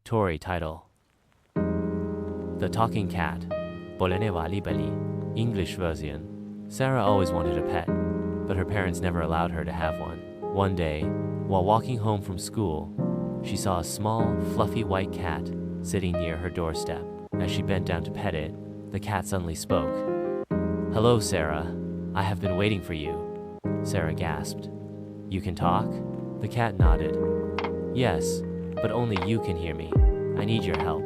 Tory title: The Talking Cat, Bولنے والی, English version. Sarah always wanted a pet, but her parents never allowed her to have one. One day, while walking home from school, she saw a small, fluffy white cat sitting near her doorstep. As she bent down to pet it, the cat suddenly spoke. "Hello, Sarah. I have been waiting for you." Sarah gasped. "You can talk?" The cat nodded. "Yes, but only you can hear me. I need your help."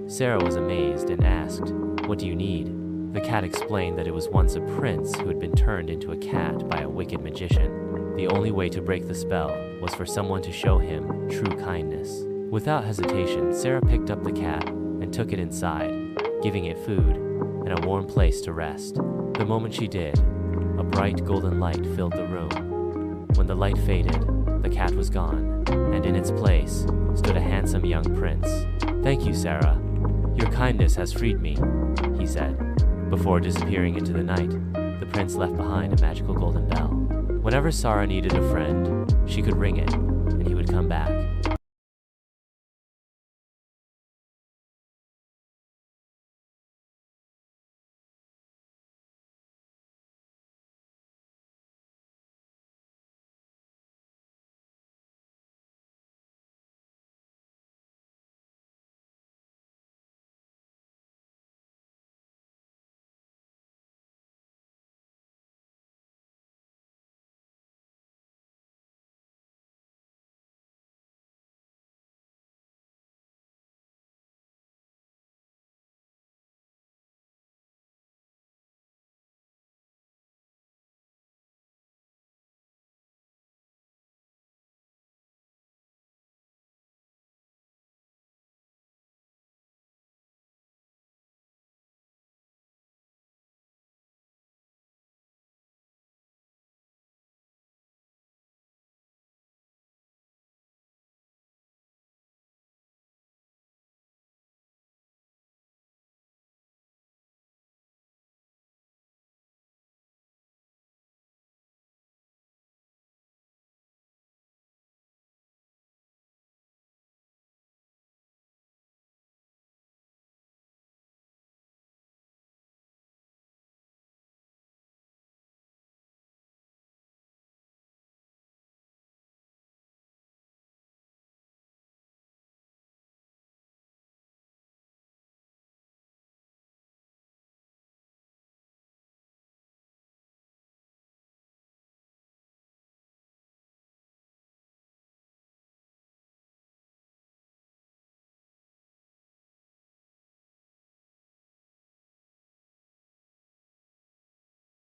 Sarah was amazed and asked, "What do you need?" The cat explained that it was once a prince who had been turned into a cat by a wicked magician. The only way to break the spell was for someone to show him true kindness. Without hesitation, Sarah picked up the cat and took it inside, giving it food and a warm place to rest. The moment she did, a bright golden light filled the room. When the light faded, the cat was gone, and in its place stood a handsome young prince. "Thank you, Sarah. Your kindness has freed me," he said. Before disappearing into the night, the prince left behind a magical golden bell. Whenever Sarah needed a friend, she could ring it, and he would come back.